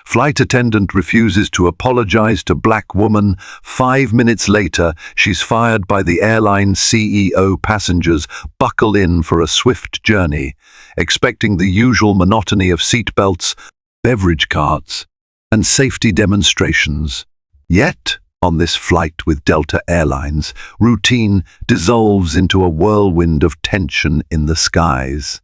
Flight attendant refuses to apologize to black woman. 5 minutes later, she's fired by the airline CEO. Passengers buckle in for a swift journey, expecting the usual monotony of seatbelts, beverage carts, and safety demonstrations. Yet, on this flight with Delta Airlines, routine dissolves into a whirlwind of tension in the skies.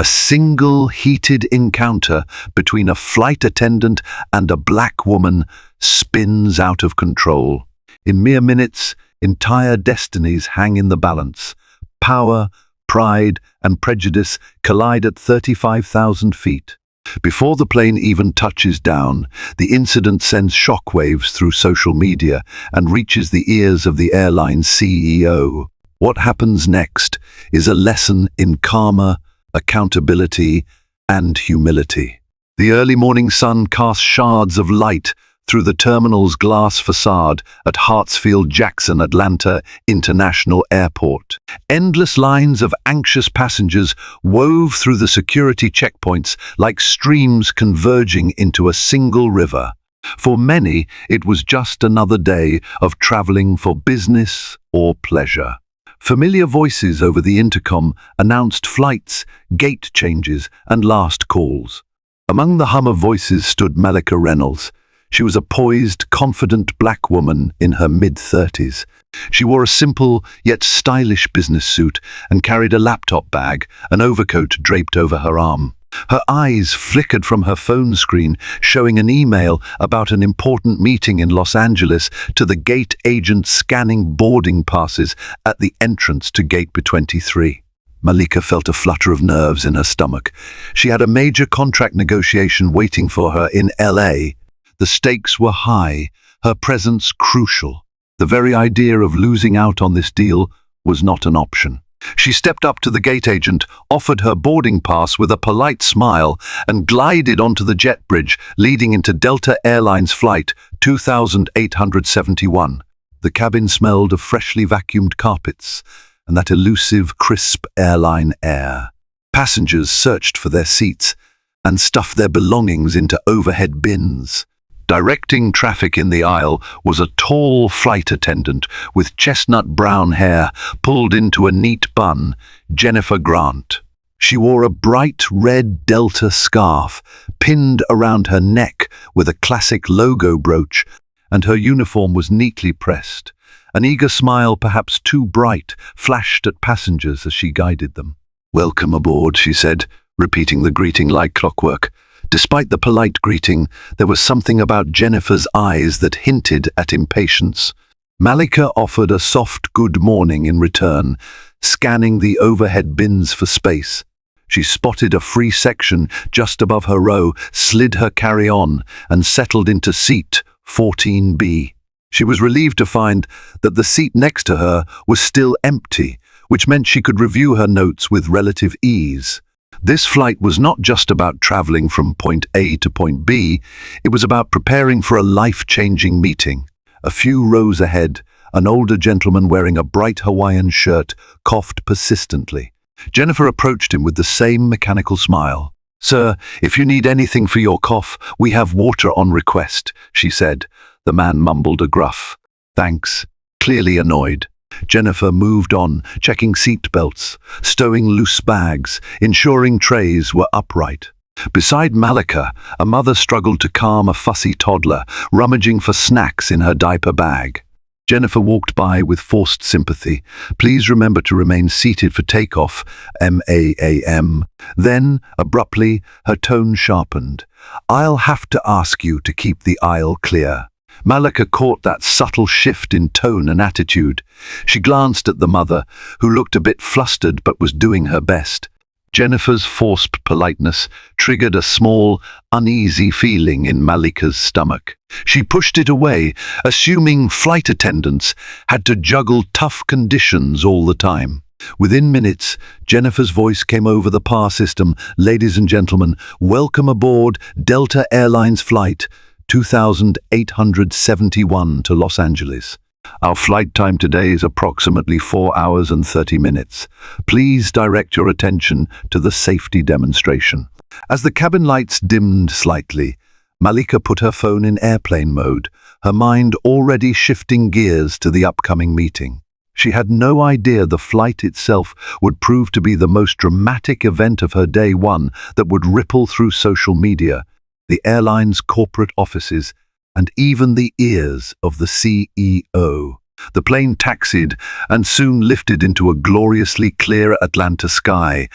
A single heated encounter between a flight attendant and a black woman spins out of control. In mere minutes, entire destinies hang in the balance. Power, pride, and prejudice collide at 35,000 feet. Before the plane even touches down, the incident sends shockwaves through social media and reaches the ears of the airline CEO. What happens next is a lesson in karma, accountability, and humility. The early morning sun casts shards of light through the terminal's glass facade at Hartsfield-Jackson Atlanta International Airport. Endless lines of anxious passengers wove through the security checkpoints like streams converging into a single river. For many, it was just another day of traveling for business or pleasure. Familiar voices over the intercom announced flights, gate changes, and last calls. Among the hum of voices stood Malika Reynolds. She was a poised, confident black woman in her mid-30s. She wore a simple yet stylish business suit and carried a laptop bag, an overcoat draped over her arm. Her eyes flickered from her phone screen, showing an email about an important meeting in Los Angeles to the gate agent scanning boarding passes at the entrance to Gate B23. Malika felt a flutter of nerves in her stomach. She had a major contract negotiation waiting for her in LA. The stakes were high, her presence crucial. The very idea of losing out on this deal was not an option. She stepped up to the gate agent, offered her boarding pass with a polite smile, and glided onto the jet bridge leading into Delta Airlines Flight 2871. The cabin smelled of freshly vacuumed carpets and that elusive, crisp airline air. Passengers searched for their seats and stuffed their belongings into overhead bins. Directing traffic in the aisle was a tall flight attendant with chestnut-brown hair pulled into a neat bun, Jennifer Grant. She wore a bright red Delta scarf pinned around her neck with a classic logo brooch, and her uniform was neatly pressed. An eager smile, perhaps too bright, flashed at passengers as she guided them. "Welcome aboard," she said, repeating the greeting like clockwork. Despite the polite greeting, there was something about Jennifer's eyes that hinted at impatience. Malika offered a soft good morning in return, scanning the overhead bins for space. She spotted a free section just above her row, slid her carry-on, and settled into seat 14B. She was relieved to find that the seat next to her was still empty, which meant she could review her notes with relative ease. This flight was not just about traveling from point A to point B, it was about preparing for a life-changing meeting. A few rows ahead, an older gentleman wearing a bright Hawaiian shirt coughed persistently. Jennifer approached him with the same mechanical smile. "Sir, if you need anything for your cough, we have water on request," she said. The man mumbled a gruff "thanks," clearly annoyed. Jennifer moved on, checking seat belts, stowing loose bags, ensuring trays were upright. Beside Malika, a mother struggled to calm a fussy toddler, rummaging for snacks in her diaper bag. Jennifer walked by with forced sympathy. "Please remember to remain seated for takeoff, ma'am." Then, abruptly, her tone sharpened. "I'll have to ask you to keep the aisle clear." Malika caught that subtle shift in tone and attitude. She glanced at the mother, who looked a bit flustered but was doing her best. Jennifer's forced politeness triggered a small, uneasy feeling in Malika's stomach. She pushed it away, assuming flight attendants had to juggle tough conditions all the time. Within minutes, Jennifer's voice came over the PAR system. "Ladies and gentlemen, welcome aboard Delta Airlines Flight 2871 to Los Angeles. Our flight time today is approximately 4 hours and 30 minutes. Please direct your attention to the safety demonstration." As the cabin lights dimmed slightly, Malika put her phone in airplane mode, her mind already shifting gears to the upcoming meeting. She had no idea the flight itself would prove to be the most dramatic event of her day one that would ripple through social media, the airline's corporate offices, and even the ears of the CEO. The plane taxied and soon lifted into a gloriously clear Atlanta sky.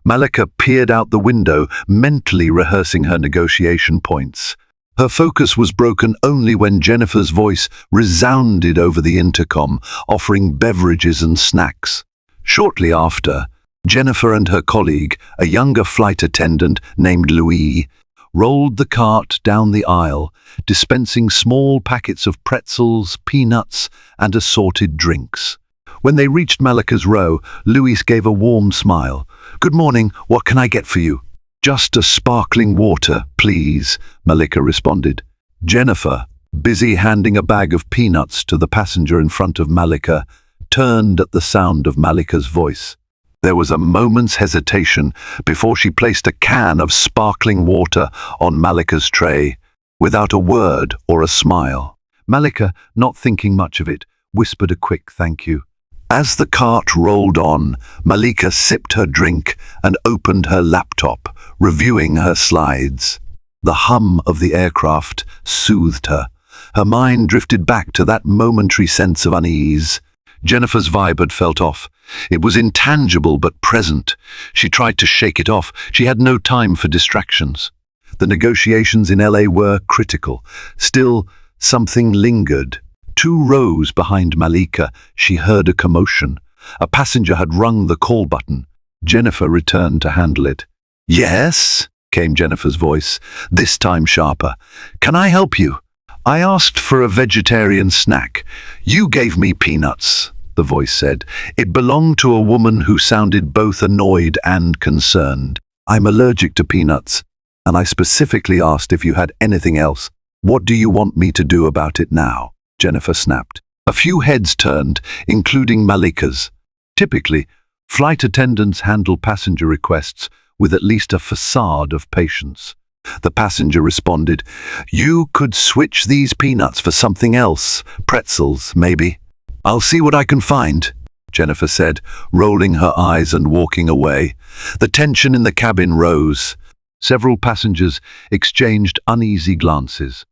Malika peered out the window, mentally rehearsing her negotiation points. Her focus was broken only when Jennifer's voice resounded over the intercom, offering beverages and snacks. Shortly after, Jennifer and her colleague, a younger flight attendant named Louis, rolled the cart down the aisle, dispensing small packets of pretzels, peanuts, and assorted drinks. When they reached Malika's row, Louis gave a warm smile. "Good morning, what can I get for you?" "Just a sparkling water, please," Malika responded. Jennifer, busy handing a bag of peanuts to the passenger in front of Malika, turned at the sound of Malika's voice. There was a moment's hesitation before she placed a can of sparkling water on Malika's tray, without a word or a smile. Malika, not thinking much of it, whispered a quick thank you. As the cart rolled on, Malika sipped her drink and opened her laptop, reviewing her slides. The hum of the aircraft soothed her. Her mind drifted back to that momentary sense of unease. Jennifer's vibe had felt off. It was intangible but present. She tried to shake it off. She had no time for distractions. The negotiations in LA were critical. Still, something lingered. 2 rows behind Malika, she heard a commotion. A passenger had rung the call button. Jennifer returned to handle it. "Yes," came Jennifer's voice, this time sharper. "Can I help you?" "I asked for a vegetarian snack. You gave me peanuts," the voice said. It belonged to a woman who sounded both annoyed and concerned. "I'm allergic to peanuts, and I specifically asked if you had anything else. What do you want me to do about it now?" Jennifer snapped. A few heads turned, including Malika's. Typically, flight attendants handle passenger requests with at least a facade of patience. The passenger responded, "You could switch these peanuts for something else. Pretzels, maybe." "I'll see what I can find," Jennifer said, rolling her eyes and walking away. The tension in the cabin rose. Several passengers exchanged uneasy glances.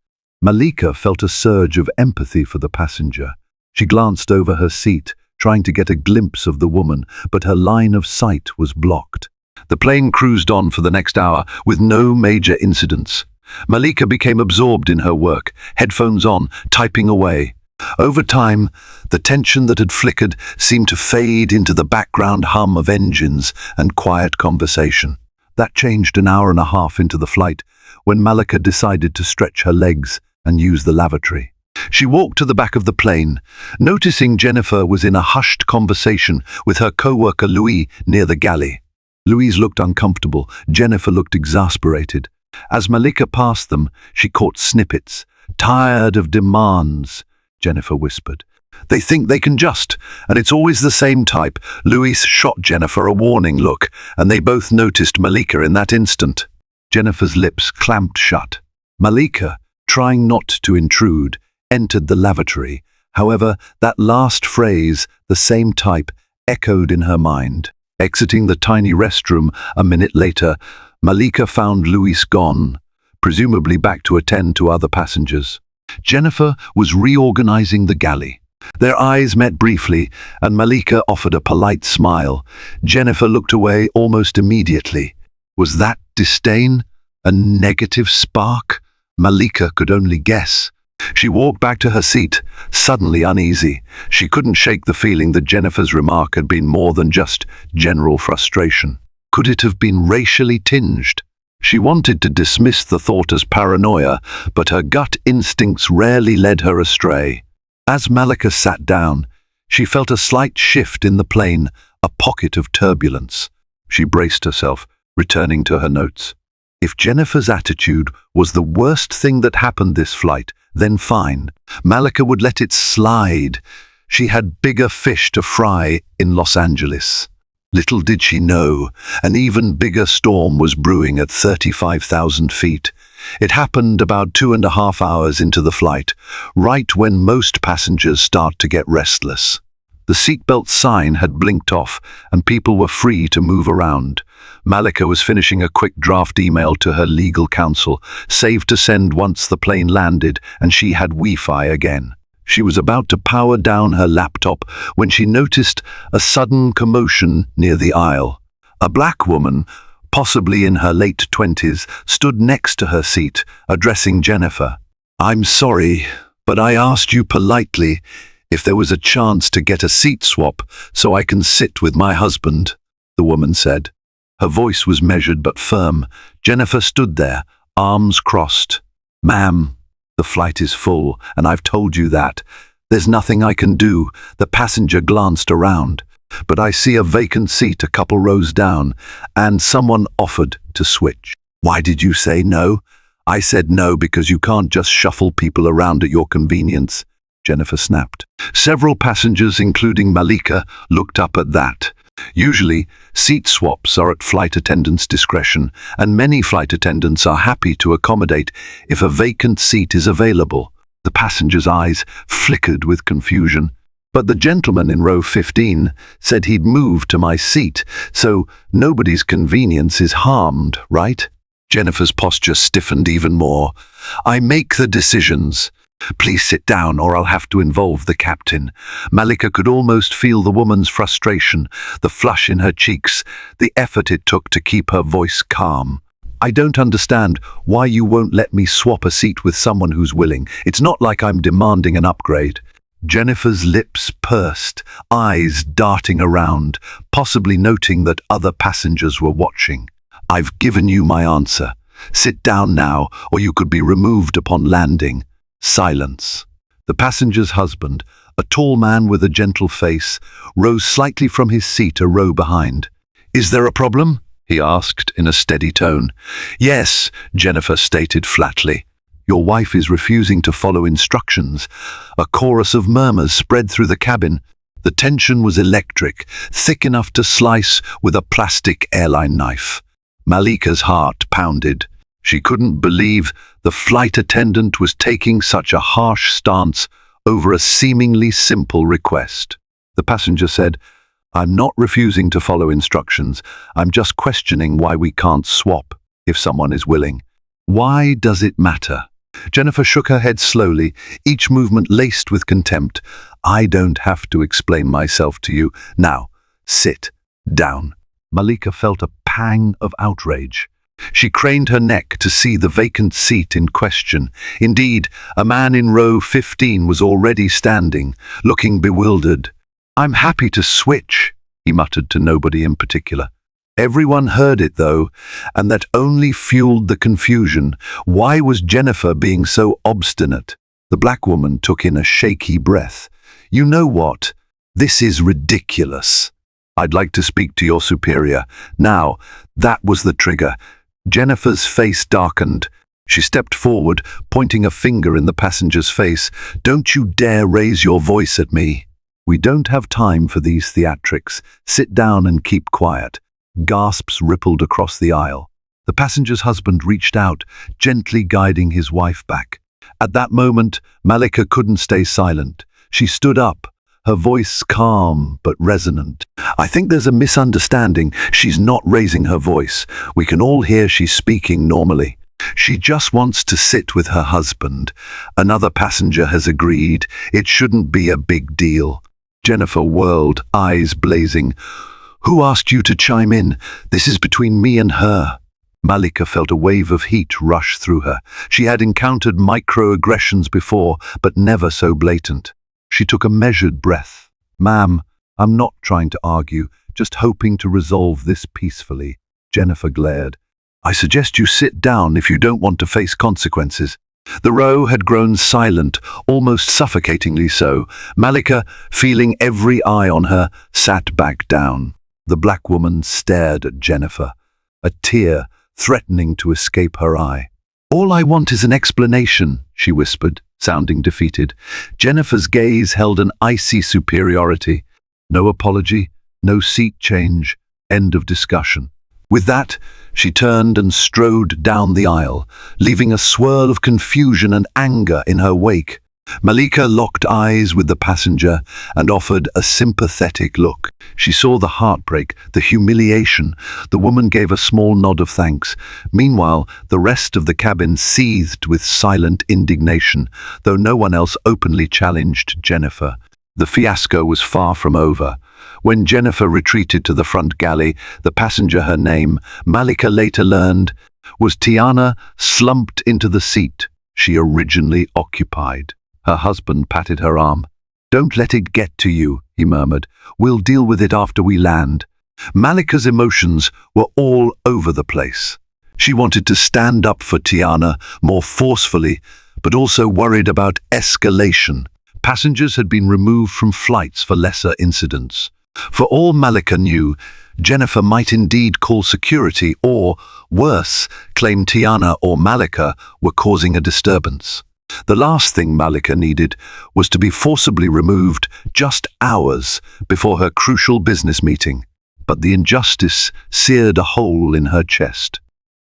Malika felt a surge of empathy for the passenger. She glanced over her seat, trying to get a glimpse of the woman, but her line of sight was blocked. The plane cruised on for the next hour with no major incidents. Malika became absorbed in her work, headphones on, typing away. Over time, the tension that had flickered seemed to fade into the background hum of engines and quiet conversation. That changed an hour and a half into the flight, when Malika decided to stretch her legs and use the lavatory. She walked to the back of the plane, noticing Jennifer was in a hushed conversation with her co-worker Louis near the galley. Louise looked uncomfortable. Jennifer looked exasperated. As Malika passed them, she caught snippets. "Tired of demands," Jennifer whispered. "They think they can just, and it's always the same type." Louise shot Jennifer a warning look, and they both noticed Malika in that instant. Jennifer's lips clamped shut. Malika, trying not to intrude, entered the lavatory. However, that last phrase, "the same type," echoed in her mind. Exiting the tiny restroom a minute later, Malika found Louis gone, presumably back to attend to other passengers. Jennifer was reorganizing the galley. Their eyes met briefly, and Malika offered a polite smile. Jennifer looked away almost immediately. Was that disdain? A negative spark? Malika could only guess. She walked back to her seat, suddenly uneasy. She couldn't shake the feeling that Jennifer's remark had been more than just general frustration. Could it have been racially tinged? She wanted to dismiss the thought as paranoia, but her gut instincts rarely led her astray. As Malika sat down, she felt a slight shift in the plane, a pocket of turbulence. She braced herself, returning to her notes. If Jennifer's attitude was the worst thing that happened this flight, then fine. Malika would let it slide. She had bigger fish to fry in Los Angeles. Little did she know, an even bigger storm was brewing at 35,000 feet. It happened about 2.5 hours into the flight, right when most passengers start to get restless. The seatbelt sign had blinked off, and people were free to move around. Malika was finishing a quick draft email to her legal counsel, saved to send once the plane landed and she had Wi-Fi again. She was about to power down her laptop when she noticed a sudden commotion near the aisle. A black woman, possibly in her late 20s, stood next to her seat, addressing Jennifer. "I'm sorry, but I asked you politely if there was a chance to get a seat swap so I can sit with my husband," the woman said. Her voice was measured but firm. Jennifer stood there, arms crossed. "Ma'am, the flight is full, and I've told you that. There's nothing I can do." The passenger glanced around. "But I see a vacant seat a couple rows down, and someone offered to switch." "Why did you say no?" "I said no because you can't just shuffle people around at your convenience," Jennifer snapped. Several passengers, including Malika, looked up at that. Usually, seat swaps are at flight attendants' discretion, and many flight attendants are happy to accommodate if a vacant seat is available. The passenger's eyes flickered with confusion. "But the gentleman in row 15 said he'd moved to my seat, so nobody's convenience is harmed, right?" Jennifer's posture stiffened even more. "I make the decisions. Please sit down or I'll have to involve the captain." Malika could almost feel the woman's frustration, the flush in her cheeks, the effort it took to keep her voice calm. "I don't understand why you won't let me swap a seat with someone who's willing. It's not like I'm demanding an upgrade." Jennifer's lips pursed, eyes darting around, possibly noting that other passengers were watching. "I've given you my answer. Sit down now, or you could be removed upon landing." Silence. The passenger's husband, a tall man with a gentle face, rose slightly from his seat a row behind. "Is there a problem?" he asked in a steady tone. "Yes," Jennifer stated flatly. "Your wife is refusing to follow instructions." A chorus of murmurs spread through the cabin. The tension was electric, thick enough to slice with a plastic airline knife. Malika's heart pounded. She couldn't believe the flight attendant was taking such a harsh stance over a seemingly simple request. The passenger said, "I'm not refusing to follow instructions. I'm just questioning why we can't swap if someone is willing. Why does it matter?" Jennifer shook her head slowly, each movement laced with contempt. "I don't have to explain myself to you. Now, sit down." Malika felt a pang of outrage. She craned her neck to see the vacant seat in question. Indeed, a man in row 15 was already standing, looking bewildered. "I'm happy to switch," he muttered to nobody in particular. Everyone heard it, though, and that only fueled the confusion. Why was Jennifer being so obstinate? The black woman took in a shaky breath. "You know what? This is ridiculous. I'd like to speak to your superior." Now, that was the trigger. Jennifer's face darkened. She stepped forward, pointing a finger in the passenger's face. "Don't you dare raise your voice at me. We don't have time for these theatrics. Sit down and keep quiet." Gasps rippled across the aisle. The passenger's husband reached out, gently guiding his wife back. At that moment, Malika couldn't stay silent. She stood up, her voice calm but resonant. "I think there's a misunderstanding. She's not raising her voice. We can all hear she's speaking normally. She just wants to sit with her husband. Another passenger has agreed. It shouldn't be a big deal." Jennifer whirled, eyes blazing. "Who asked you to chime in? This is between me and her." Malika felt a wave of heat rush through her. She had encountered microaggressions before, but never so blatant. She took a measured breath. "Ma'am, I'm not trying to argue, just hoping to resolve this peacefully." Jennifer glared. "I suggest you sit down if you don't want to face consequences." The row had grown silent, almost suffocatingly so. Malika, feeling every eye on her, sat back down. The black woman stared at Jennifer, a tear threatening to escape her eye. "All I want is an explanation," she whispered, sounding defeated. Jennifer's gaze held an icy superiority. No apology, no seat change, end of discussion. With that, She turned and strode down the aisle, leaving a swirl of confusion and anger in her wake. Malika locked eyes with the passenger and offered a sympathetic look. She saw the heartbreak, the humiliation. The woman gave a small nod of thanks. Meanwhile, the rest of the cabin seethed with silent indignation, though no one else openly challenged Jennifer. The fiasco was far from over. When Jennifer retreated to the front galley, the passenger her name, Malika later learned, was Tiana, slumped into the seat she originally occupied. Her husband patted her arm. "Don't let it get to you," he murmured. "We'll deal with it after we land." Malika's emotions were all over the place. She wanted to stand up for Tiana more forcefully, but also worried about escalation. Passengers had been removed from flights for lesser incidents. For all Malika knew, Jennifer might indeed call security or, worse, claim Tiana or Malika were causing a disturbance. The last thing Malika needed was to be forcibly removed just hours before her crucial business meeting. But the injustice seared a hole in her chest.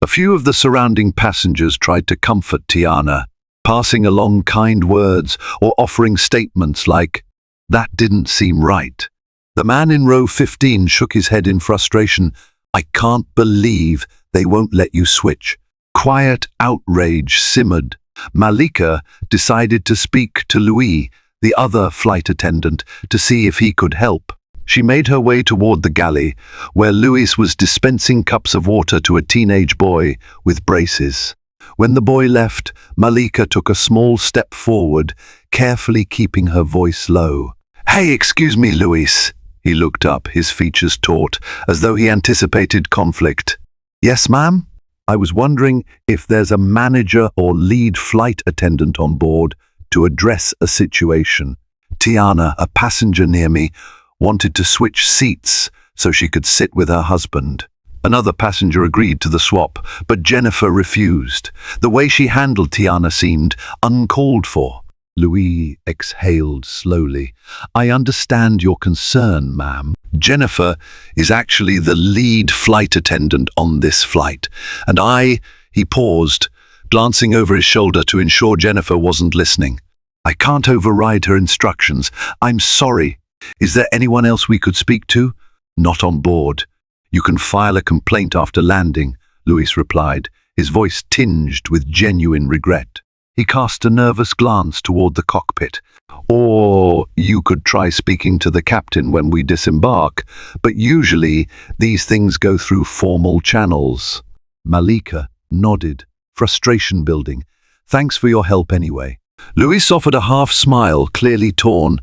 A few of the surrounding passengers tried to comfort Tiana, passing along kind words or offering statements like, "That didn't seem right." The man in row 15 shook his head in frustration. "I can't believe they won't let you switch." Quiet outrage simmered. Malika decided to speak to Louis, the other flight attendant, to see if he could help. She made her way toward the galley, where Louis was dispensing cups of water to a teenage boy with braces. When the boy left, Malika took a small step forward, carefully keeping her voice low. "Hey, excuse me, Louis." He looked up, his features taut, as though he anticipated conflict. "Yes, ma'am? I was wondering if there's a manager or lead flight attendant on board to address a situation. Tiana, a passenger near me, wanted to switch seats so she could sit with her husband." Another passenger agreed to the swap, but Jennifer refused. The way she handled Tiana seemed uncalled for. Louis exhaled slowly. "I understand your concern, ma'am. Jennifer is actually the lead flight attendant on this flight, and he paused, glancing over his shoulder to ensure Jennifer wasn't listening. "I can't override her instructions. I'm sorry. Is there anyone else we could speak to?" "Not on board. You can file a complaint after landing," Louis replied, his voice tinged with genuine regret. He cast a nervous glance toward the cockpit. "Or you could try speaking to the captain when we disembark, but usually these things go through formal channels." Malika nodded, frustration building. "Thanks for your help anyway." Louis offered a half smile, clearly torn.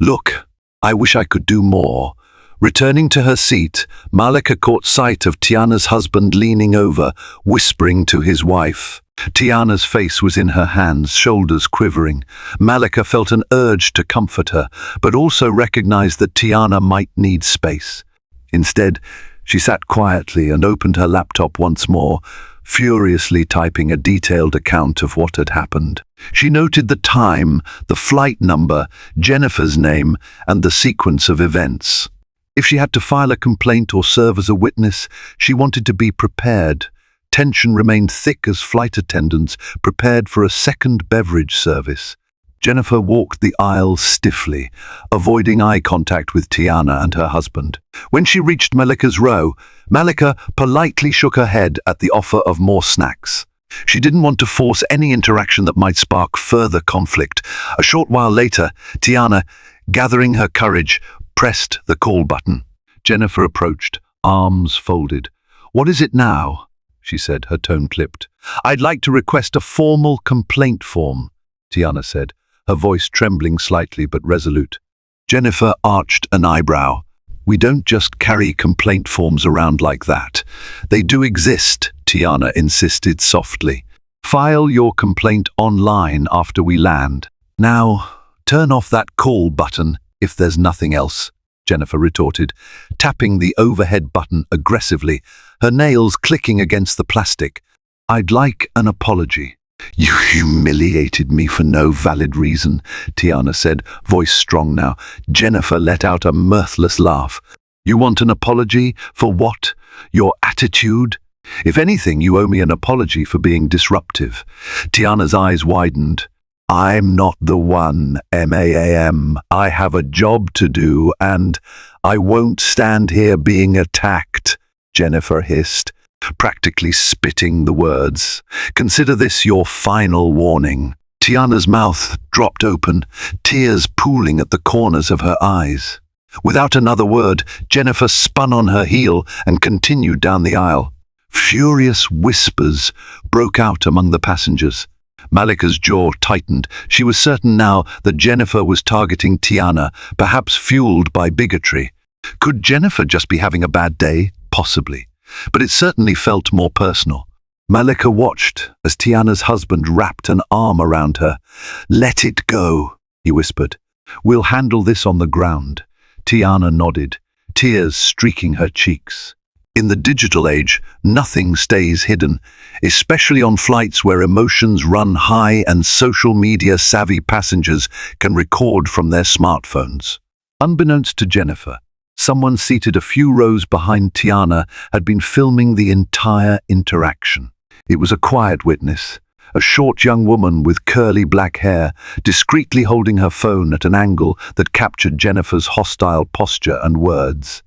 "Look, I wish I could do more." Returning to her seat, Malika caught sight of Tiana's husband leaning over, whispering to his wife. Tiana's face was in her hands, shoulders quivering. Malika felt an urge to comfort her, but also recognized that Tiana might need space. Instead, she sat quietly and opened her laptop once more, furiously typing a detailed account of what had happened. She noted the time, the flight number, Jennifer's name, and the sequence of events. If she had to file a complaint or serve as a witness, she wanted to be prepared. Tension remained thick as flight attendants prepared for a second beverage service. Jennifer walked the aisle stiffly, avoiding eye contact with Tiana and her husband. When she reached Malika's row, Malika politely shook her head at the offer of more snacks. She didn't want to force any interaction that might spark further conflict. A short while later, Tiana, gathering her courage, pressed the call button. Jennifer approached, arms folded. "What is it now?" she said, her tone clipped. "I'd like to request a formal complaint form," Tiana said, her voice trembling slightly but resolute. Jennifer arched an eyebrow. "We don't just carry complaint forms around like that. They do exist," Tiana insisted softly. "File your complaint online after we land. Now, turn off that call button if there's nothing else," Jennifer retorted, tapping the overhead button aggressively, her nails clicking against the plastic. "I'd like an apology." "You humiliated me for no valid reason," Tiana said, voice strong now. Jennifer let out a mirthless laugh. "You want an apology? For what? Your attitude?" If anything, you owe me an apology for being disruptive. Tiana's eyes widened. I'm not the one, ma'am. I have a job to do, and I won't stand here being attacked, Jennifer hissed, practically spitting the words. Consider this your final warning. Tiana's mouth dropped open, tears pooling at the corners of her eyes. Without another word, Jennifer spun on her heel and continued down the aisle. Furious whispers broke out among the passengers. Malika's jaw tightened. She was certain now that Jennifer was targeting Tiana, perhaps fueled by bigotry. Could Jennifer just be having a bad day? Possibly. But it certainly felt more personal. Malika watched as Tiana's husband wrapped an arm around her. "Let it go," he whispered. "We'll handle this on the ground." Tiana nodded, tears streaking her cheeks. In the digital age, nothing stays hidden, especially on flights where emotions run high and social media-savvy passengers can record from their smartphones. Unbeknownst to Jennifer, someone seated a few rows behind Tiana had been filming the entire interaction. It was a quiet witness, a short young woman with curly black hair, discreetly holding her phone at an angle that captured Jennifer's hostile posture and words.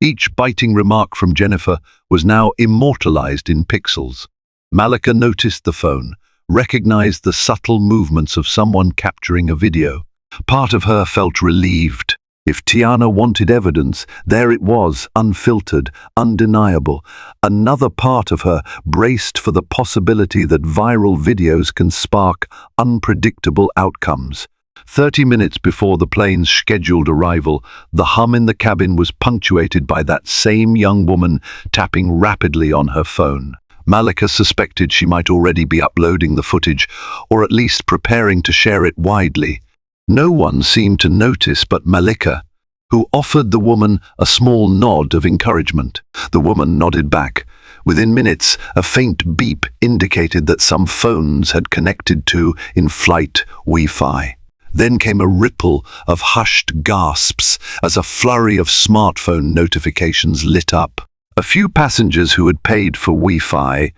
Each biting remark from Jennifer was now immortalized in pixels. Malika noticed the phone, recognized the subtle movements of someone capturing a video. Part of her felt relieved. If Tiana wanted evidence, there it was, unfiltered, undeniable. Another part of her braced for the possibility that viral videos can spark unpredictable outcomes. 30 minutes before the plane's scheduled arrival, the hum in the cabin was punctuated by that same young woman tapping rapidly on her phone. Malika suspected she might already be uploading the footage, or at least preparing to share it widely. No one seemed to notice but Malika, who offered the woman a small nod of encouragement. The woman nodded back. Within minutes, a faint beep indicated that some phones had connected to in-flight Wi-Fi. Then came a ripple of hushed gasps as a flurry of smartphone notifications lit up. A few passengers who had paid for Wi-Fi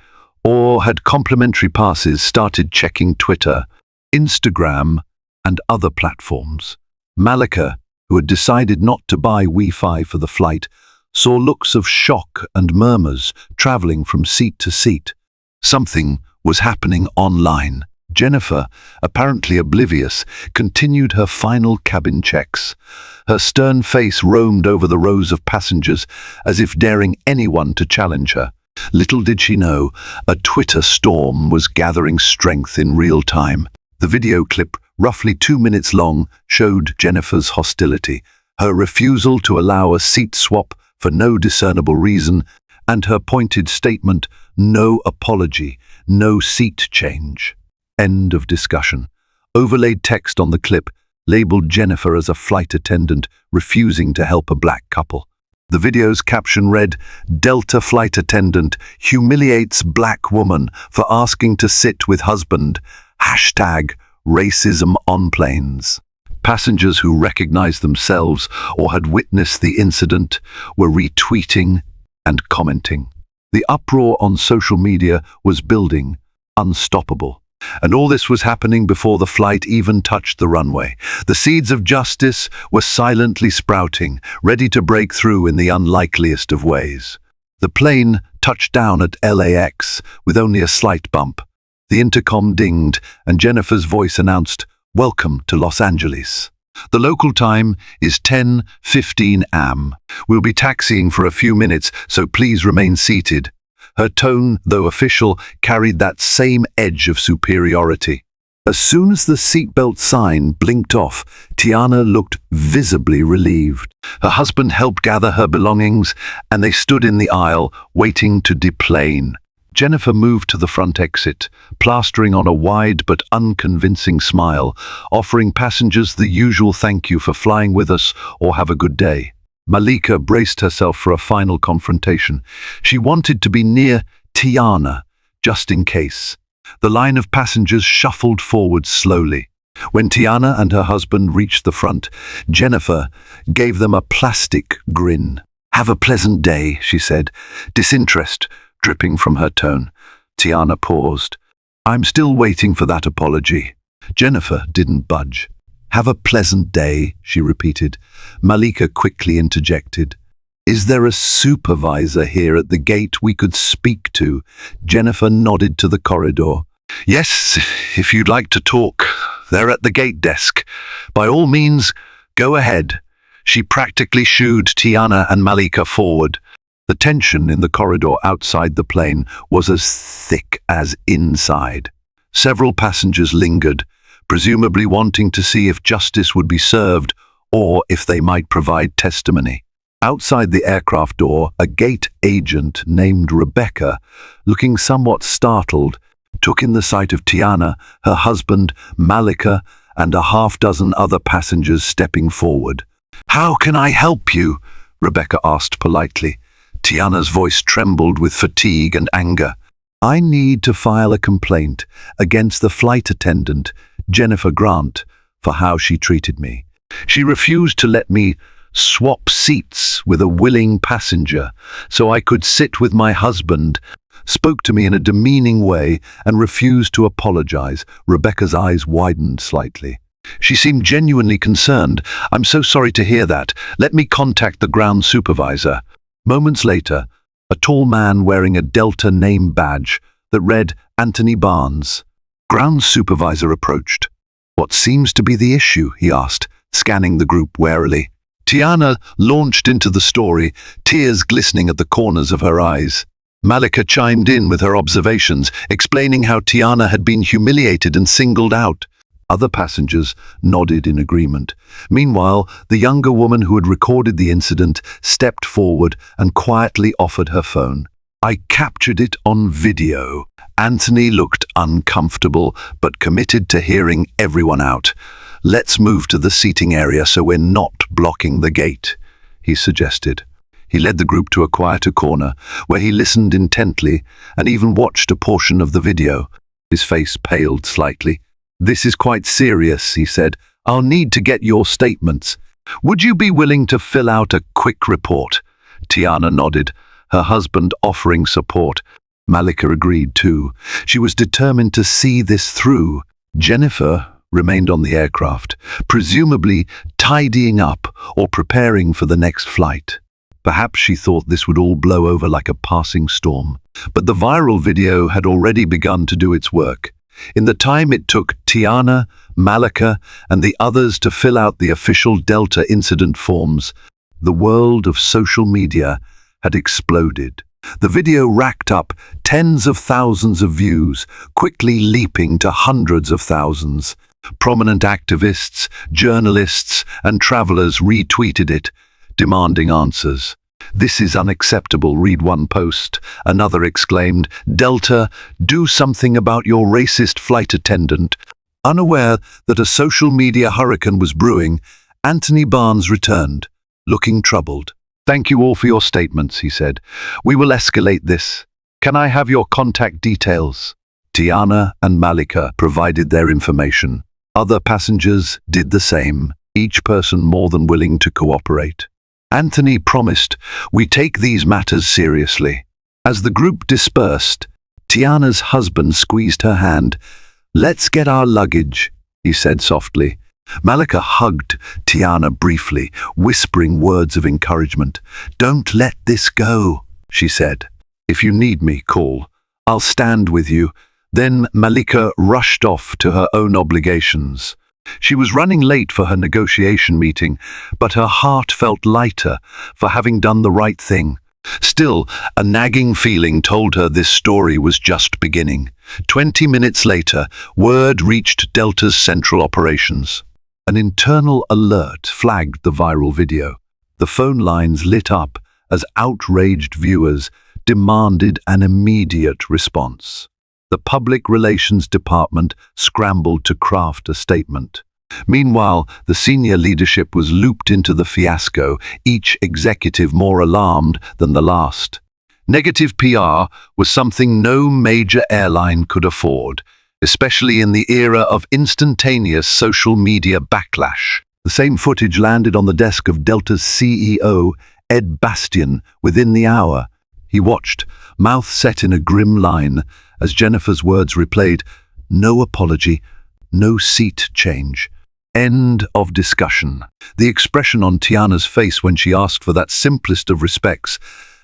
or had complimentary passes started checking Twitter, Instagram, and other platforms. Malika, who had decided not to buy Wi-Fi for the flight, saw looks of shock and murmurs traveling from seat to seat. Something was happening online. Jennifer, apparently oblivious, continued her final cabin checks. Her stern face roamed over the rows of passengers as if daring anyone to challenge her. Little did she know, a Twitter storm was gathering strength in real time. The video clip, roughly 2 minutes long, showed Jennifer's hostility, her refusal to allow a seat swap for no discernible reason, and her pointed statement, "No apology, no seat change." End of discussion. Overlaid text on the clip labeled Jennifer as a flight attendant refusing to help a black couple. The video's caption read, "Delta flight attendant humiliates black woman for asking to sit with husband. #racism on planes." Passengers who recognized themselves or had witnessed the incident were retweeting and commenting. The uproar on social media was building, unstoppable. And all this was happening before the flight even touched the runway. The seeds of justice were silently sprouting, ready to break through in the unlikeliest of ways. The plane touched down at LAX with only a slight bump. The intercom dinged, and Jennifer's voice announced, "Welcome to Los Angeles. The local time is 10:15 am. We'll be taxiing for a few minutes, so please remain seated." Her tone, though official, carried that same edge of superiority. As soon as the seatbelt sign blinked off, Tiana looked visibly relieved. Her husband helped gather her belongings, and they stood in the aisle, waiting to deplane. Jennifer moved to the front exit, plastering on a wide but unconvincing smile, offering passengers the usual "thank you for flying with us" or "have a good day." Malika braced herself for a final confrontation. She wanted to be near Tiana, just in case. The line of passengers shuffled forward slowly. When Tiana and her husband reached the front, Jennifer gave them a plastic grin. "Have a pleasant day," she said, disinterest dripping from her tone. Tiana paused. I'm still waiting for that apology. Jennifer didn't budge. Have a pleasant day, she repeated. Malika quickly interjected. Is there a supervisor here at the gate we could speak to? Jennifer nodded to the corridor. Yes, if you'd like to talk. They're at the gate desk. By all means, go ahead. She practically shooed Tiana and Malika forward. The tension in the corridor outside the plane was as thick as inside. Several passengers lingered, presumably wanting to see if justice would be served or if they might provide testimony. Outside the aircraft door, a gate agent named Rebecca, looking somewhat startled, took in the sight of Tiana, her husband, Malika, and a half-dozen other passengers stepping forward. How can I help you? Rebecca asked politely. Tiana's voice trembled with fatigue and anger. I need to file a complaint against the flight attendant, Jennifer Grant, for how she treated me. She refused to let me swap seats with a willing passenger so I could sit with my husband, spoke to me in a demeaning way, and refused to apologize. Rebecca's eyes widened slightly. She seemed genuinely concerned. I'm so sorry to hear that. Let me contact the ground supervisor. Moments later, a tall man wearing a Delta name badge that read Anthony Barnes. Ground supervisor approached. What seems to be the issue? He asked, scanning the group warily. Tiana launched into the story, tears glistening at the corners of her eyes. Malika chimed in with her observations, explaining how Tiana had been humiliated and singled out. Other passengers nodded in agreement. Meanwhile, the younger woman who had recorded the incident stepped forward and quietly offered her phone. I captured it on video. Anthony looked uncomfortable, but committed to hearing everyone out. Let's move to the seating area so we're not blocking the gate, he suggested. He led the group to a quieter corner, where he listened intently and even watched a portion of the video. His face paled slightly. This is quite serious, he said. I'll need to get your statements. Would you be willing to fill out a quick report? Tiana nodded, her husband offering support. Malika agreed too. She was determined to see this through. Jennifer remained on the aircraft, presumably tidying up or preparing for the next flight. Perhaps she thought this would all blow over like a passing storm. But the viral video had already begun to do its work. In the time it took Tiana, Malika, and the others to fill out the official Delta incident forms, the world of social media had exploded. The video racked up tens of thousands of views, quickly leaping to hundreds of thousands. Prominent activists, journalists, and travelers retweeted it, demanding answers. This is unacceptable, read one post. Another exclaimed, Delta, do something about your racist flight attendant. Unaware that a social media hurricane was brewing, Anthony Barnes returned, looking troubled. Thank you all for your statements, he said. We will escalate this. Can I have your contact details? Tiana and Malika provided their information. Other passengers did the same, each person more than willing to cooperate. Anthony promised, we take these matters seriously. As the group dispersed, Tiana's husband squeezed her hand. Let's get our luggage, he said softly. Malika hugged Tiana briefly, whispering words of encouragement. Don't let this go, she said. If you need me, call. I'll stand with you. Then Malika rushed off to her own obligations. She was running late for her negotiation meeting, but her heart felt lighter for having done the right thing. Still, a nagging feeling told her this story was just beginning. 20 minutes later, word reached Delta's central operations. An internal alert flagged the viral video. The phone lines lit up as outraged viewers demanded an immediate response. The Public Relations Department scrambled to craft a statement. Meanwhile, the senior leadership was looped into the fiasco, each executive more alarmed than the last. Negative PR was something no major airline could afford, especially in the era of instantaneous social media backlash. The same footage landed on the desk of Delta's CEO, Ed Bastian, within the hour. He watched, mouth set in a grim line, as Jennifer's words replayed, "No apology, no seat change. End of discussion." The expression on Tiana's face when she asked for that simplest of respects,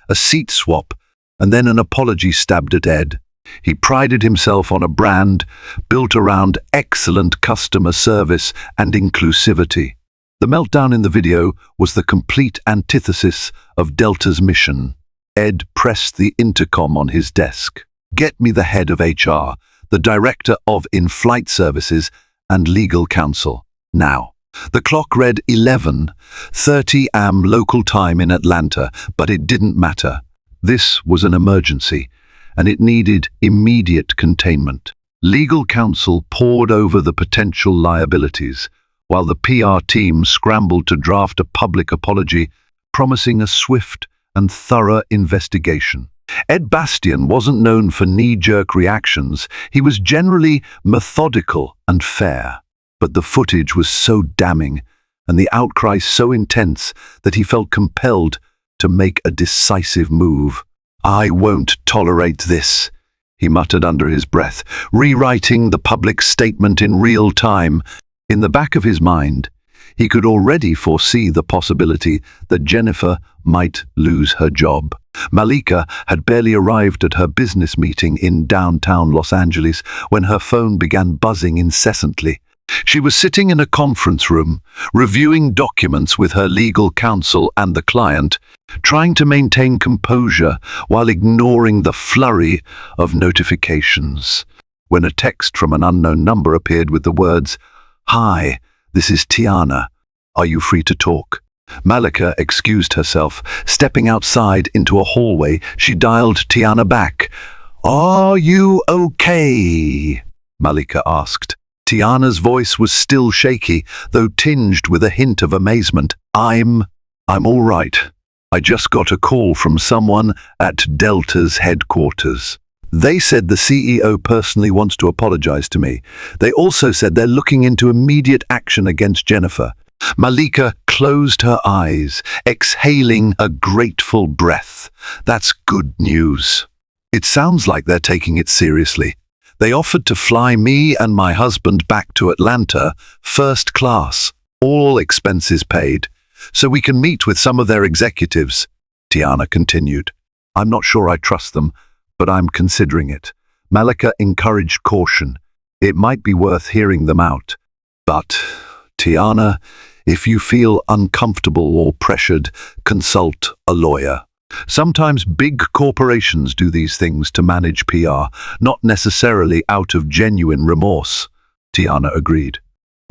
a seat swap, and then an apology stabbed at Ed. He prided himself on a brand built around excellent customer service and inclusivity. The meltdown in the video was the complete antithesis of Delta's mission. Ed pressed the intercom on his desk. "Get me the head of HR, the director of in-flight services, and legal counsel. Now." The clock read 11:30 am local time in Atlanta, but it didn't matter. This was an emergency, and it needed immediate containment. Legal counsel pored over the potential liabilities, while the PR team scrambled to draft a public apology, promising a swift and thorough investigation. Ed Bastian wasn't known for knee-jerk reactions. He was generally methodical and fair. But the footage was so damning, and the outcry so intense, that he felt compelled to make a decisive move. "I won't tolerate this," he muttered under his breath, rewriting the public statement in real time. In the back of his mind, he could already foresee the possibility that Jennifer might lose her job. Malika had barely arrived at her business meeting in downtown Los Angeles when her phone began buzzing incessantly. She was sitting in a conference room, reviewing documents with her legal counsel and the client, trying to maintain composure while ignoring the flurry of notifications, when a text from an unknown number appeared with the words, "Hi, this is Tiana. Are you free to talk?" Malika excused herself. Stepping outside into a hallway, she dialed Tiana back. "Are you okay?" Malika asked. Tiana's voice was still shaky, though tinged with a hint of amazement. I'm all right. I just got a call from someone at Delta's headquarters. They said the CEO personally wants to apologize to me. They also said they're looking into immediate action against Jennifer." Malika closed her eyes, exhaling a grateful breath. "That's good news. It sounds like they're taking it seriously. They offered to fly me and my husband back to Atlanta, first class, all expenses paid, so we can meet with some of their executives," Tiana continued. "I'm not sure I trust them, but I'm considering it." Malika encouraged caution. "It might be worth hearing them out. But, Tiana, if you feel uncomfortable or pressured, consult a lawyer. Sometimes big corporations do these things to manage PR, not necessarily out of genuine remorse." Tiana agreed.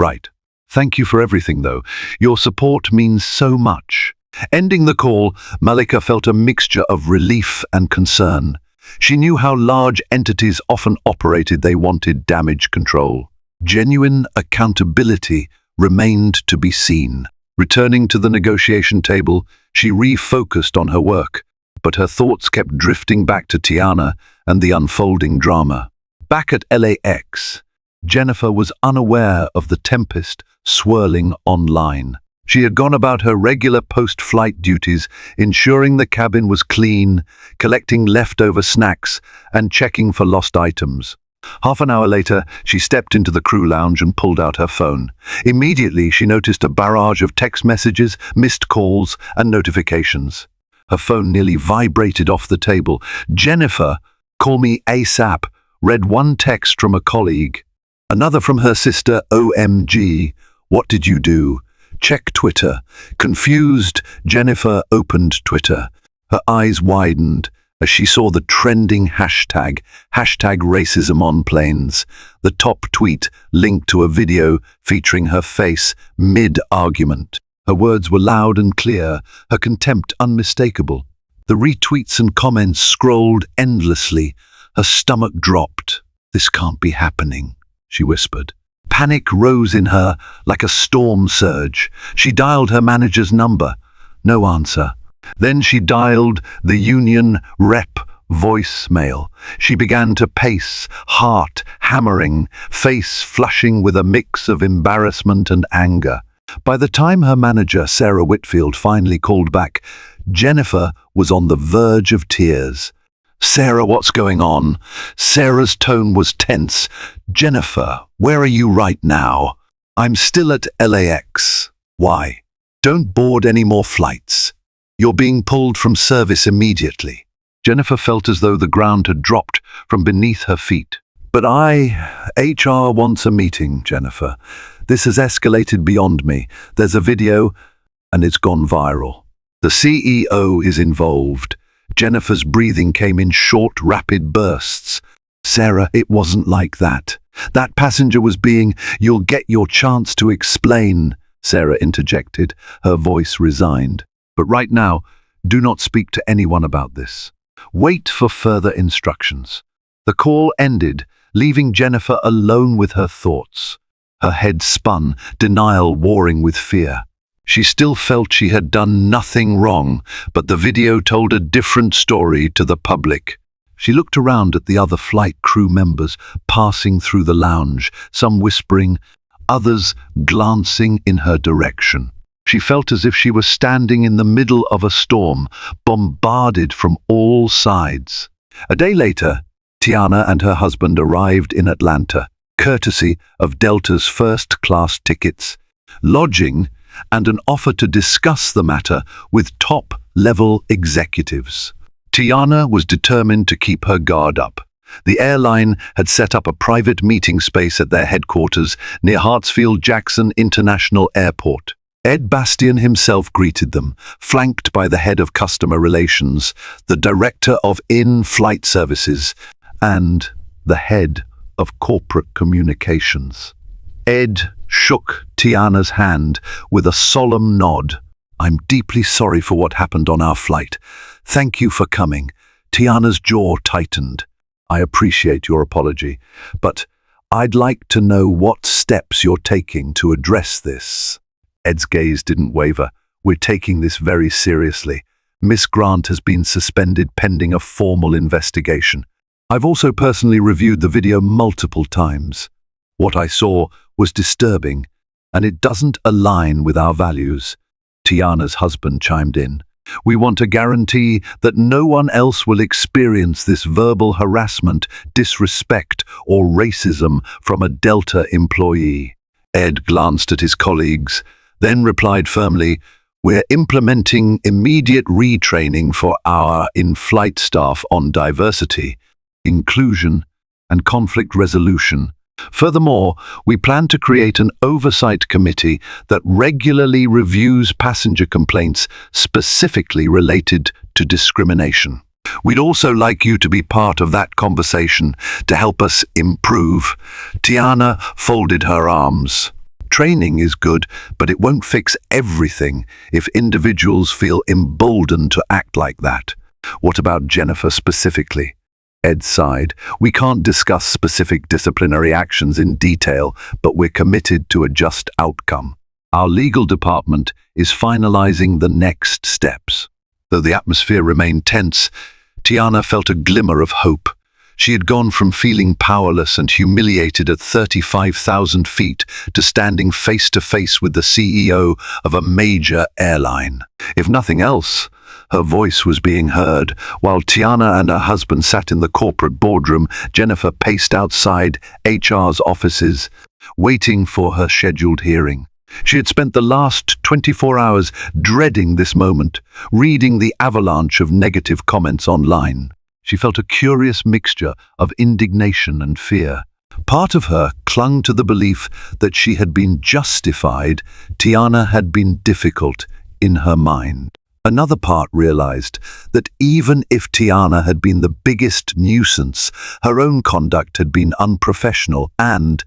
"Right. Thank you for everything, though. Your support means so much." Ending the call, Malika felt a mixture of relief and concern. She knew how large entities often operated. They wanted damage control. Genuine accountability remained to be seen. Returning to the negotiation table, she refocused on her work, but her thoughts kept drifting back to Tiana and the unfolding drama. Back at LAX, Jennifer was unaware of the tempest swirling online. She had gone about her regular post-flight duties, ensuring the cabin was clean, collecting leftover snacks, and checking for lost items. Half an hour later, she stepped into the crew lounge and pulled out her phone. Immediately, she noticed a barrage of text messages, missed calls, and notifications. Her phone nearly vibrated off the table. "Jennifer, call me ASAP," read one text from a colleague. Another from her sister, "OMG, what did you do? Check Twitter." Confused, Jennifer opened Twitter. Her eyes widened as she saw the trending hashtag racism on planes. The top tweet linked to a video featuring her face mid-argument. Her words were loud and clear, her contempt unmistakable. The retweets and comments scrolled endlessly. Her stomach dropped. "This can't be happening," she whispered. Panic rose in her like a storm surge. She dialed her manager's number. No answer. Then she dialed the union rep voicemail. She began to pace, heart hammering, face flushing with a mix of embarrassment and anger. By the time her manager, Sarah Whitfield, finally called back, Jennifer was on the verge of tears. "Sarah, what's going on?" Sarah's tone was tense. "Jennifer, where are you right now?" "I'm still at LAX." "Why?" "Don't board any more flights. You're being pulled from service immediately." Jennifer felt as though the ground had dropped from beneath her feet. "But HR wants a meeting, Jennifer. This has escalated beyond me. There's a video, and it's gone viral. The CEO is involved." Jennifer's breathing came in short, rapid bursts. "Sarah, it wasn't like that. That passenger was being—" "You'll get your chance to explain," Sarah interjected, her voice resigned. "But right now, do not speak to anyone about this. Wait for further instructions." The call ended, leaving Jennifer alone with her thoughts. Her head spun, denial warring with fear. She still felt she had done nothing wrong, but the video told a different story to the public. She looked around at the other flight crew members passing through the lounge, some whispering, others glancing in her direction. She felt as if she was standing in the middle of a storm, bombarded from all sides. A day later, Tiana and her husband arrived in Atlanta, courtesy of Delta's first-class tickets, lodging, and an offer to discuss the matter with top-level executives. Tiana was determined to keep her guard up. The airline had set up a private meeting space at their headquarters near Hartsfield-Jackson International Airport. Ed Bastian himself greeted them, flanked by the head of customer relations, the director of in-flight services, and the head of corporate communications. Ed shook Tiana's hand with a solemn nod. "I'm deeply sorry for what happened on our flight. Thank you for coming." Tiana's jaw tightened. "I appreciate your apology, but I'd like to know what steps you're taking to address this." Ed's gaze didn't waver. "We're taking this very seriously. Miss Grant has been suspended pending a formal investigation. I've also personally reviewed the video multiple times. What I saw was disturbing, and it doesn't align with our values." Tiana's husband chimed in. "We want a guarantee that no one else will experience this verbal harassment, disrespect, or racism from a Delta employee." Ed glanced at his colleagues, then replied firmly, "We're implementing immediate retraining for our in-flight staff on diversity, inclusion, and conflict resolution. Furthermore, we plan to create an oversight committee that regularly reviews passenger complaints specifically related to discrimination. We'd also like you to be part of that conversation to help us improve." Tiana folded her arms. "Training is good, but it won't fix everything if individuals feel emboldened to act like that." "What about Jennifer specifically?" Ed sighed. "We can't discuss specific disciplinary actions in detail, but we're committed to a just outcome. Our legal department is finalizing the next steps." Though the atmosphere remained tense, Tiana felt a glimmer of hope. She had gone from feeling powerless and humiliated at 35,000 feet to standing face-to-face with the CEO of a major airline. If nothing else, her voice was being heard. While Tiana and her husband sat in the corporate boardroom, Jennifer paced outside HR's offices, waiting for her scheduled hearing. She had spent the last 24 hours dreading this moment, reading the avalanche of negative comments online. She felt a curious mixture of indignation and fear. Part of her clung to the belief that she had been justified. Tiana had been difficult in her mind. Another part realized that even if Tiana had been the biggest nuisance, her own conduct had been unprofessional and,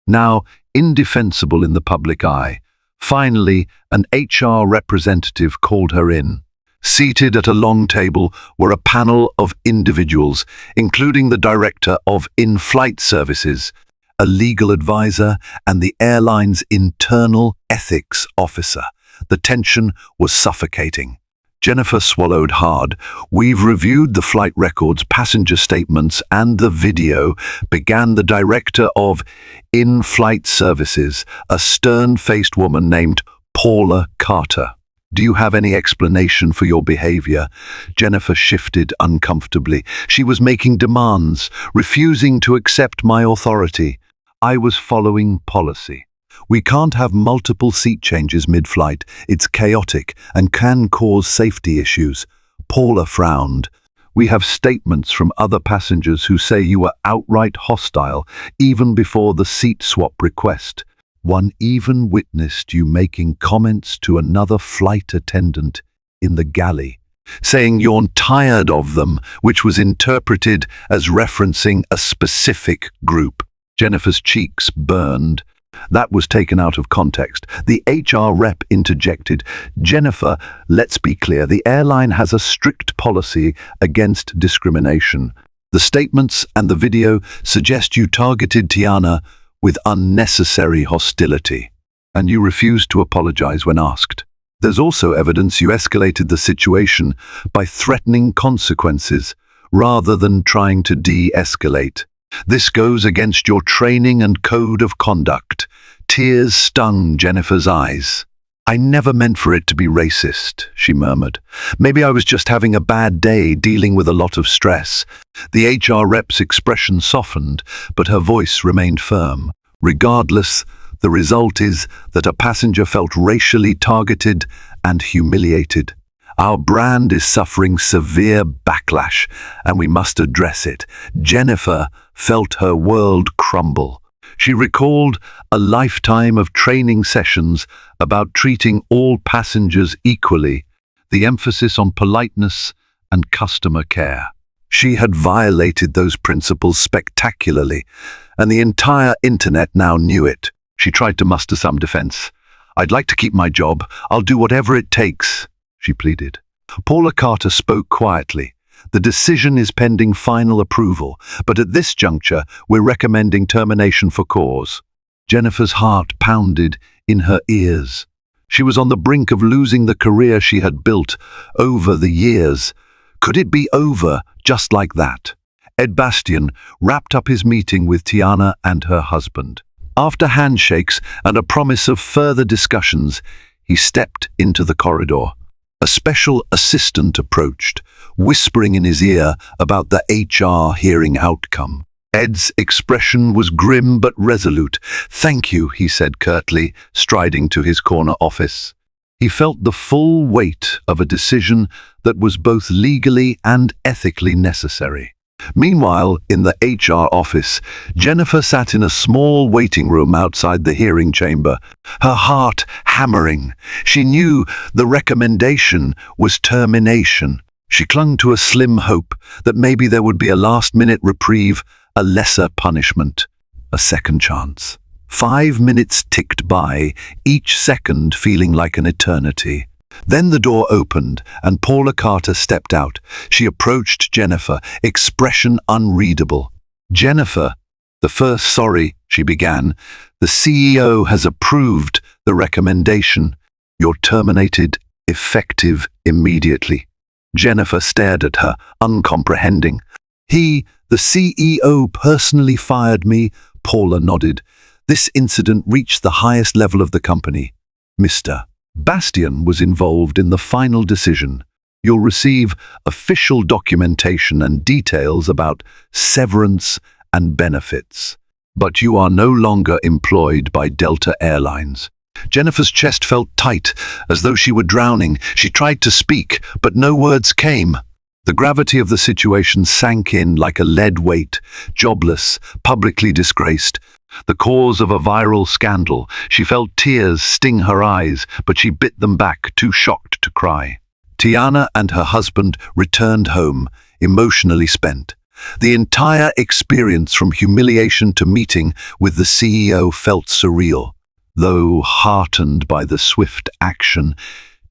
now, indefensible in the public eye. Finally, an HR representative called her in. Seated at a long table were a panel of individuals, including the director of in-flight services, a legal advisor, and the airline's internal ethics officer. The tension was suffocating. Jennifer swallowed hard. "We've reviewed the flight records, passenger statements, and the video," began the director of in-flight services, a stern-faced woman named Paula Carter. Do you have any explanation for your behavior? Jennifer shifted uncomfortably. She was making demands, refusing to accept my authority. I was following policy. We can't have multiple seat changes mid-flight. It's chaotic and can cause safety issues. Paula frowned. We have statements from other passengers who say you were outright hostile, even before the seat swap request. One even witnessed you making comments to another flight attendant in the galley, saying you're tired of them, which was interpreted as referencing a specific group. Jennifer's cheeks burned. That was taken out of context. The HR rep interjected, "Jennifer, let's be clear, the airline has a strict policy against discrimination. The statements and the video suggest you targeted Tiana with unnecessary hostility, and you refused to apologize when asked. There's also evidence you escalated the situation by threatening consequences rather than trying to de-escalate. This goes against your training and code of conduct." Tears stung Jennifer's eyes. "I never meant for it to be racist," she murmured. "Maybe I was just having a bad day dealing with a lot of stress." The HR rep's expression softened, but her voice remained firm. "Regardless, the result is that a passenger felt racially targeted and humiliated. Our brand is suffering severe backlash, and we must address it." Jennifer felt her world crumble. She recalled a lifetime of training sessions about treating all passengers equally, the emphasis on politeness and customer care. She had violated those principles spectacularly, and the entire internet now knew it. She tried to muster some defense. "I'd like to keep my job. I'll do whatever it takes," she pleaded. Paula Carter spoke quietly. "The decision is pending final approval, but at this juncture, we're recommending termination for cause." Jennifer's heart pounded in her ears. She was on the brink of losing the career she had built over the years. Could it be over just like that? Ed Bastian wrapped up his meeting with Tiana and her husband. After handshakes and a promise of further discussions, he stepped into the corridor. A special assistant approached, whispering in his ear about the HR hearing outcome. Ed's expression was grim but resolute. "Thank you," he said curtly, striding to his corner office. He felt the full weight of a decision that was both legally and ethically necessary. Meanwhile, in the HR office, Jennifer sat in a small waiting room outside the hearing chamber, her heart hammering. She knew the recommendation was termination. She clung to a slim hope that maybe there would be a last-minute reprieve, a lesser punishment, a second chance. 5 minutes ticked by, each second feeling like an eternity. Then the door opened and Paula Carter stepped out. She approached Jennifer, expression unreadable. "Jennifer, sorry," she began. "The CEO has approved the recommendation. You're terminated, effective immediately." Jennifer stared at her, uncomprehending. "The CEO personally fired me," Paula nodded. "This incident reached the highest level of the company. Mr. Bastian was involved in the final decision. You'll receive official documentation and details about severance and benefits. But you are no longer employed by Delta Airlines." Jennifer's chest felt tight, as though she were drowning. She tried to speak, but no words came. The gravity of the situation sank in like a lead weight. Jobless, publicly disgraced, the cause of a viral scandal. She felt tears sting her eyes, but she bit them back, too shocked to cry. Tiana and her husband returned home, emotionally spent. The entire experience from humiliation to meeting with the CEO felt surreal. Though heartened by the swift action,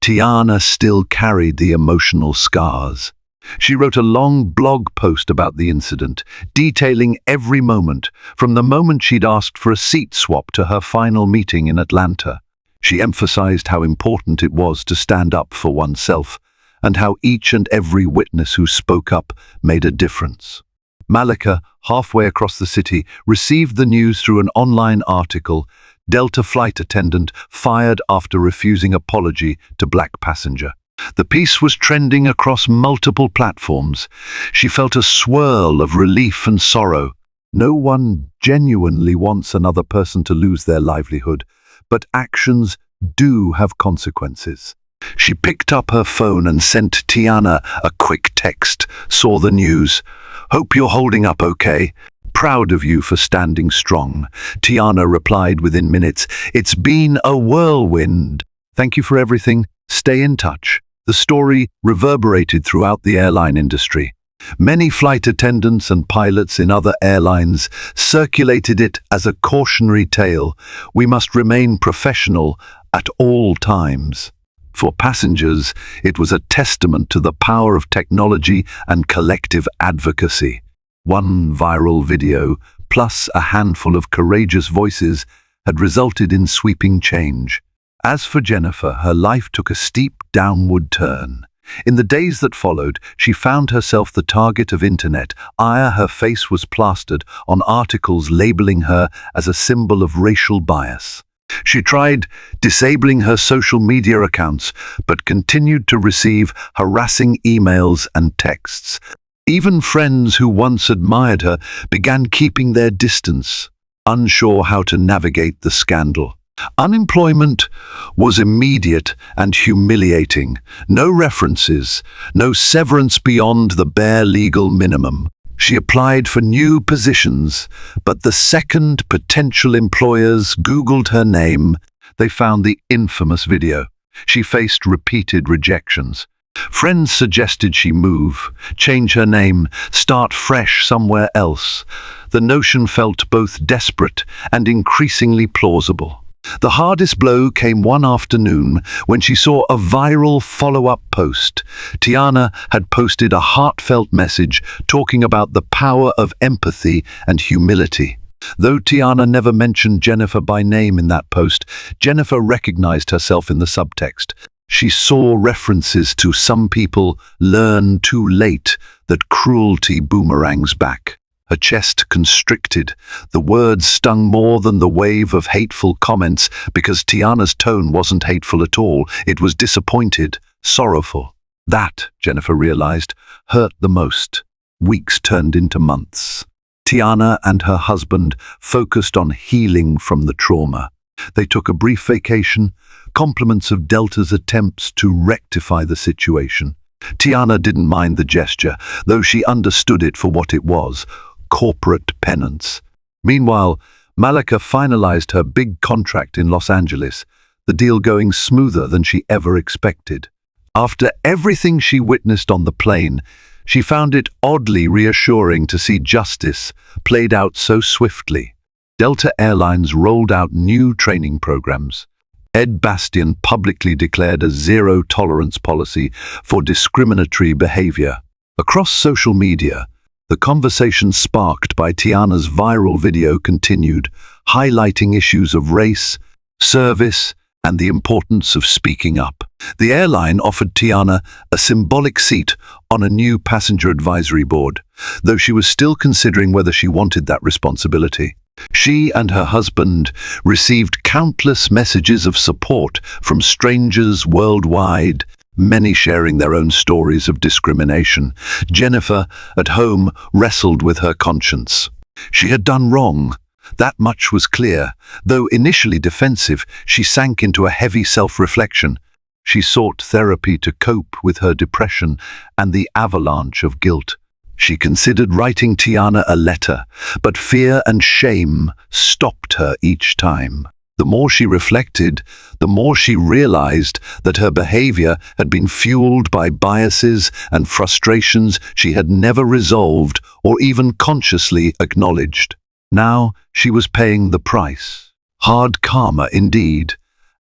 Tiana still carried the emotional scars. She wrote a long blog post about the incident, detailing every moment, from the moment she'd asked for a seat swap to her final meeting in Atlanta. She emphasized how important it was to stand up for oneself, and how each and every witness who spoke up made a difference. Malika, halfway across the city, received the news through an online article, Delta flight attendant fired after refusing apology to black passenger. The piece was trending across multiple platforms. She felt a swirl of relief and sorrow. No one genuinely wants another person to lose their livelihood, but actions do have consequences. She picked up her phone and sent Tiana a quick text. Saw the news. Hope you're holding up okay. Proud of you for standing strong. Tiana replied within minutes. It's been a whirlwind. Thank you for everything. Stay in touch. The story reverberated throughout the airline industry. Many flight attendants and pilots in other airlines circulated it as a cautionary tale. We must remain professional at all times. For passengers, it was a testament to the power of technology and collective advocacy. One viral video, plus a handful of courageous voices, had resulted in sweeping change. As for Jennifer, her life took a steep downward turn. In the days that followed, she found herself the target of internet ire. Her face was plastered on articles labeling her as a symbol of racial bias. She tried disabling her social media accounts, but continued to receive harassing emails and texts. Even friends who once admired her began keeping their distance, unsure how to navigate the scandal. Unemployment was immediate and humiliating. No references, no severance beyond the bare legal minimum. She applied for new positions, but the second potential employers Googled her name, they found the infamous video. She faced repeated rejections. Friends suggested she move, change her name, start fresh somewhere else. The notion felt both desperate and increasingly plausible. The hardest blow came one afternoon when she saw a viral follow-up post. Tiana had posted a heartfelt message talking about the power of empathy and humility. Though Tiana never mentioned Jennifer by name in that post, Jennifer recognized herself in the subtext. She saw references to "some people learn too late that cruelty boomerangs back." Her chest constricted. The words stung more than the wave of hateful comments because Tiana's tone wasn't hateful at all. It was disappointed, sorrowful. That, Jennifer realized, hurt the most. Weeks turned into months. Tiana and her husband focused on healing from the trauma. They took a brief vacation, compliments of Delta's attempts to rectify the situation. Tiana didn't mind the gesture, though she understood it for what it was: corporate penance. Meanwhile, Malika finalized her big contract in Los Angeles, the deal going smoother than she ever expected. After everything she witnessed on the plane, she found it oddly reassuring to see justice played out so swiftly. Delta Airlines rolled out new training programs. Ed Bastian publicly declared a zero-tolerance policy for discriminatory behavior. Across social media, the conversation sparked by Tiana's viral video continued, highlighting issues of race, service, and the importance of speaking up. The airline offered Tiana a symbolic seat on a new passenger advisory board, though she was still considering whether she wanted that responsibility. She and her husband received countless messages of support from strangers worldwide, many sharing their own stories of discrimination. Jennifer, at home, wrestled with her conscience. She had done wrong. That much was clear. Though initially defensive, she sank into a heavy self-reflection. She sought therapy to cope with her depression and the avalanche of guilt. She considered writing Tiana a letter, but fear and shame stopped her each time. The more she reflected, the more she realized that her behavior had been fueled by biases and frustrations she had never resolved or even consciously acknowledged. Now she was paying the price. Hard karma indeed.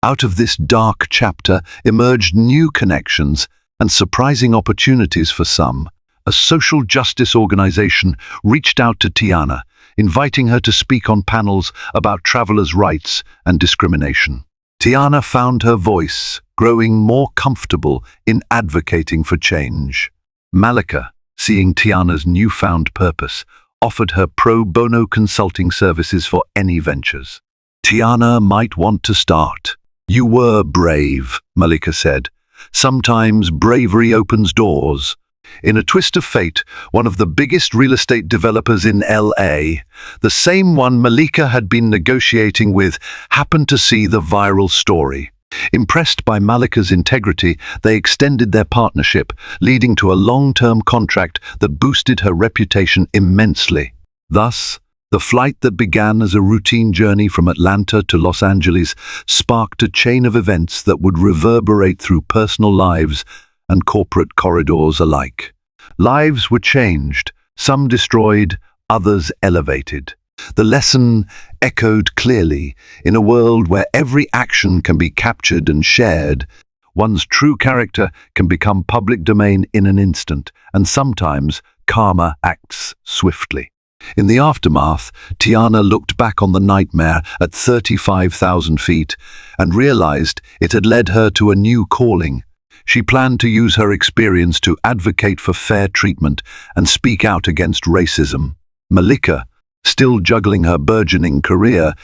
Out of this dark chapter emerged new connections and surprising opportunities for some. A social justice organization reached out to Tiana, inviting her to speak on panels about travelers' rights and discrimination. Tiana found her voice growing more comfortable in advocating for change. Malika, seeing Tiana's newfound purpose, offered her pro bono consulting services for any ventures. Tiana might want to start. "You were brave," Malika said. "Sometimes bravery opens doors." In a twist of fate, one of the biggest real estate developers in LA, the same one Malika had been negotiating with, happened to see the viral story. Impressed by Malika's integrity, they extended their partnership, leading to a long-term contract that boosted her reputation immensely. Thus, the flight that began as a routine journey from Atlanta to Los Angeles sparked a chain of events that would reverberate through personal lives and corporate corridors alike. Lives were changed, some destroyed, others elevated. The lesson echoed clearly: in a world where every action can be captured and shared, one's true character can become public domain in an instant, and sometimes karma acts swiftly. In the aftermath, Tiana looked back on the nightmare at 35,000 feet and realized it had led her to a new calling. She planned to use her experience to advocate for fair treatment and speak out against racism. Malika, still juggling her burgeoning career,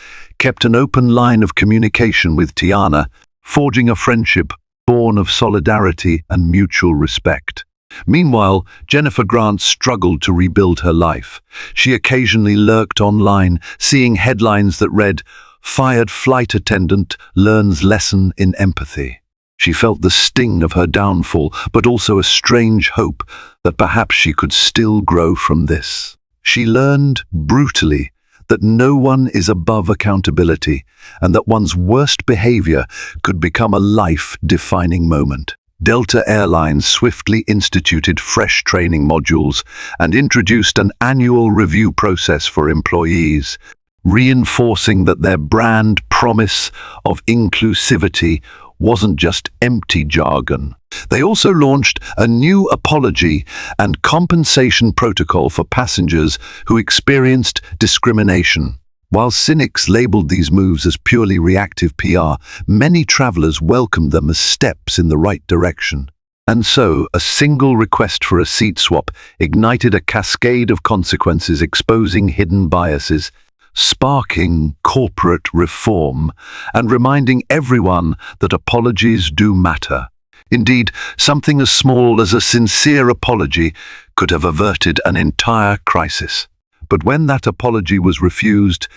kept an open line of communication with Tiana, forging a friendship born of solidarity and mutual respect. Meanwhile, Jennifer Grant struggled to rebuild her life. She occasionally lurked online, seeing headlines that read, "Fired flight attendant learns lesson in empathy." She felt the sting of her downfall, but also a strange hope that perhaps she could still grow from this. She learned, brutally, that no one is above accountability and that one's worst behavior could become a life-defining moment. Delta Airlines swiftly instituted fresh training modules and introduced an annual review process for employees, reinforcing that their brand promise of inclusivity wasn't just empty jargon. They also launched a new apology and compensation protocol for passengers who experienced discrimination. While cynics labeled these moves as purely reactive PR, many travelers welcomed them as steps in the right direction. And so, a single request for a seat swap ignited a cascade of consequences, exposing hidden biases, sparking corporate reform, and reminding everyone that apologies do matter. Indeed, something as small as a sincere apology could have averted an entire crisis. But when that apology was refused,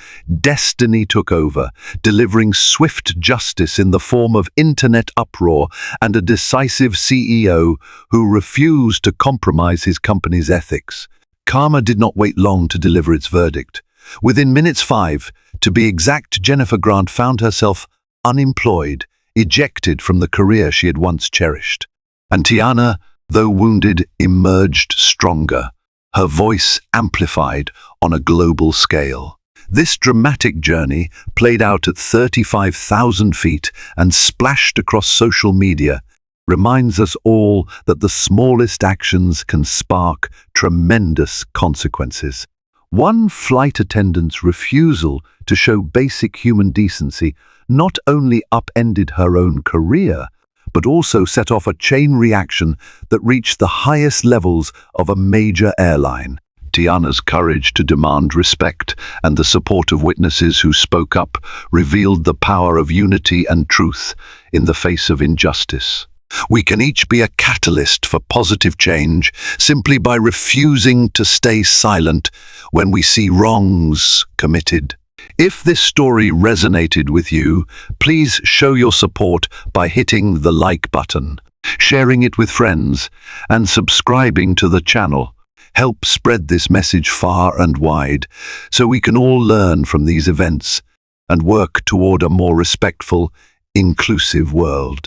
destiny took over, delivering swift justice in the form of internet uproar and a decisive CEO who refused to compromise his company's ethics. Karma did not wait long to deliver its verdict. Within minutes 5, to be exact, Jennifer Grant found herself unemployed, ejected from the career she had once cherished. And Tiana, though wounded, emerged stronger, her voice amplified on a global scale. This dramatic journey played out at 35,000 feet and splashed across social media reminds us all that the smallest actions can spark tremendous consequences. One flight attendant's refusal to show basic human decency not only upended her own career, but also set off a chain reaction that reached the highest levels of a major airline. Tiana's courage to demand respect and the support of witnesses who spoke up revealed the power of unity and truth in the face of injustice. We can each be a catalyst for positive change simply by refusing to stay silent when we see wrongs committed. If this story resonated with you, please show your support by hitting the like button, sharing it with friends, and subscribing to the channel. Help spread this message far and wide so we can all learn from these events and work toward a more respectful, inclusive world.